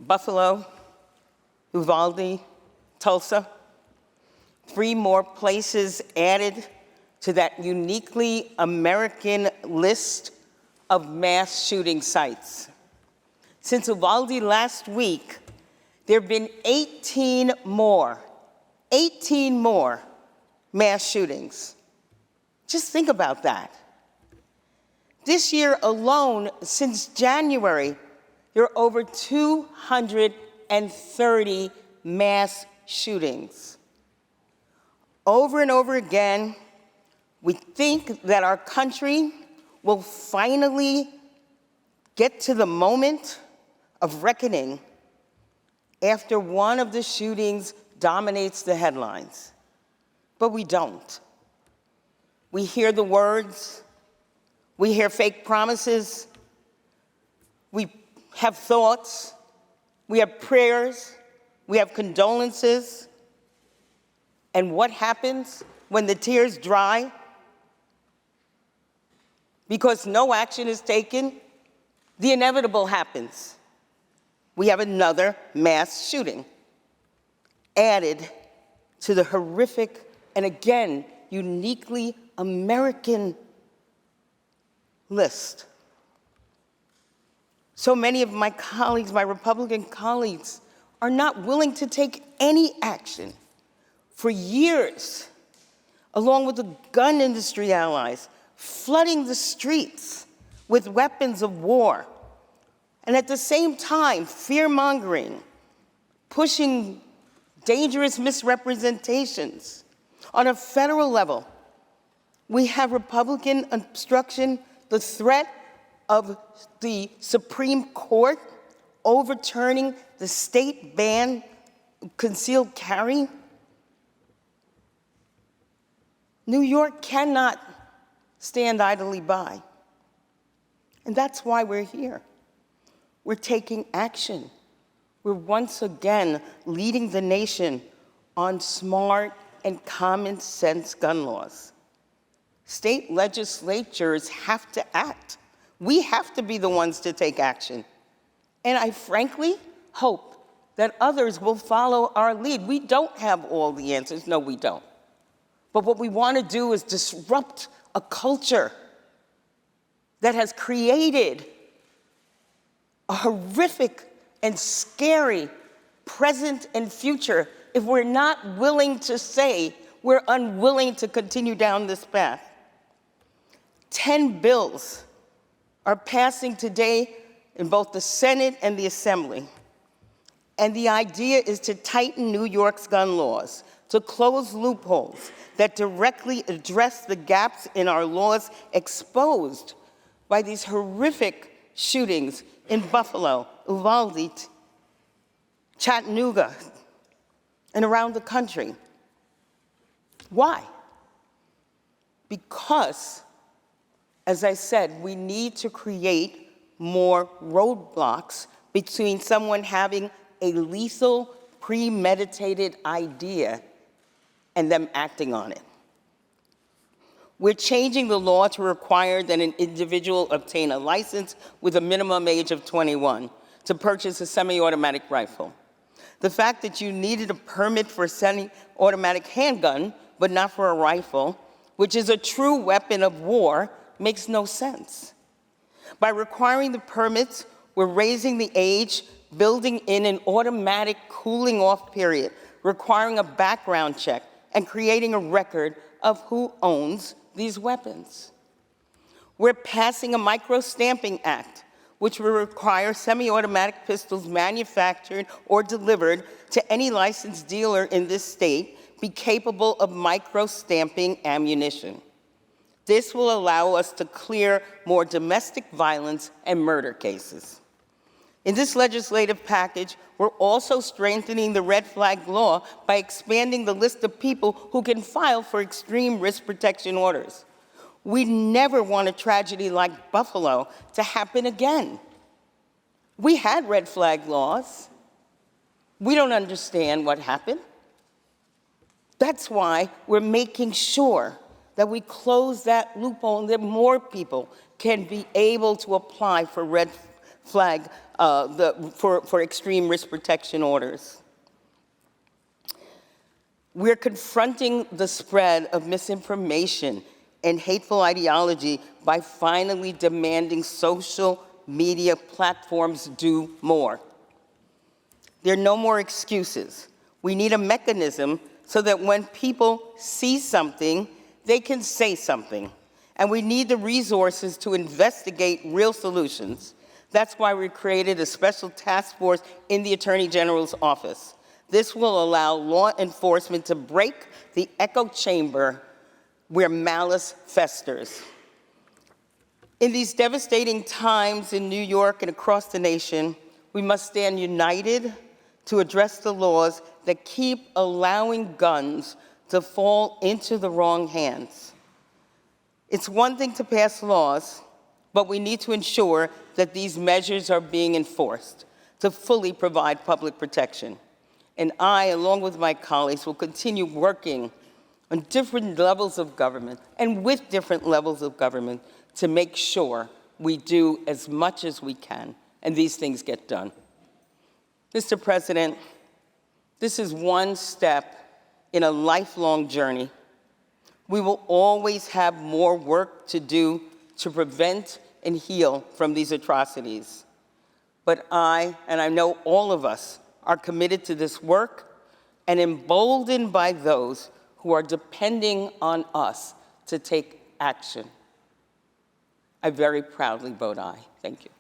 Buffalo, Uvalde, Tulsa. 3 more places added to that uniquely American list of mass shooting sites. Since Uvalde last week, there have been 18 more mass shootings. Just think about that. This year alone, since January, there are over 230 mass shootings. Over and over again, we think that our country will finally get to the moment of reckoning after one of the shootings dominates the headlines. But we don't. We hear the words, we hear fake promises, we have thoughts, we have prayers, we have condolences. And what happens when the tears dry? Because no action is taken, the inevitable happens. We have another mass shooting added to the horrific and, again, uniquely American list. So many of my colleagues, my Republican colleagues, are not willing to take any action. For years, along with the gun industry allies, flooding the streets with weapons of war, and at the same time, fear-mongering, pushing dangerous misrepresentations. On a federal level, we have Republican obstruction, the threat of the Supreme Court overturning the state ban concealed carry. New York cannot stand idly by. And that's why we're here. We're taking action. We're once again leading the nation on smart and common sense gun laws. State legislatures have to act. We have to be the ones to take action. And I frankly hope that others will follow our lead. We don't have all the answers. No, we don't. But what we want to do is disrupt a culture that has created a horrific and scary present and future if we're not willing to say we're unwilling to continue down this path. 10 bills are passing today in both the Senate and the Assembly. And the idea is to tighten New York's gun laws, to close loopholes that directly address the gaps in our laws exposed by these horrific shootings in Buffalo, Uvalde, Chattanooga, and around the country. Why? Because, as I said, we need to create more roadblocks between someone having a lethal, premeditated idea and them acting on it. We're changing the law to require that an individual obtain a license with a minimum age of 21 to purchase a semi-automatic rifle. The fact that you needed a permit for a semi-automatic handgun, but not for a rifle, which is a true weapon of war, makes no sense. By requiring the permits, we're raising the age, building in an automatic cooling off period, requiring a background check, and creating a record of who owns these weapons. We're passing a micro-stamping act, which will require semi-automatic pistols manufactured or delivered to any licensed dealer in this state be capable of micro-stamping ammunition. This will allow us to clear more domestic violence and murder cases. In this legislative package, we're also strengthening the red flag law by expanding the list of people who can file for extreme risk protection orders. We never want a tragedy like Buffalo to happen again. We had red flag laws. We don't understand what happened. That's why we're making sure that we close that loophole and that more people can be able to apply for red flag for extreme risk protection orders. We're confronting the spread of misinformation and hateful ideology by finally demanding social media platforms do more. There are no more excuses. We need a mechanism so that when people see something, they can say something. And we need the resources to investigate real solutions. That's why we created a special task force in the Attorney General's office. This will allow law enforcement to break the echo chamber where malice festers. In these devastating times in New York and across the nation, we must stand united to address the laws that keep allowing guns to fall into the wrong hands. It's one thing to pass laws, but we need to ensure that these measures are being enforced to fully provide public protection. And I, along with my colleagues, will continue working on different levels of government and with different levels of government to make sure we do as much as we can and these things get done. Mr. President, this is one step in a lifelong journey. We will always have more work to do to prevent and heal from these atrocities. But I know all of us, are committed to this work and emboldened by those who are depending on us to take action. I very proudly vote aye. Thank you.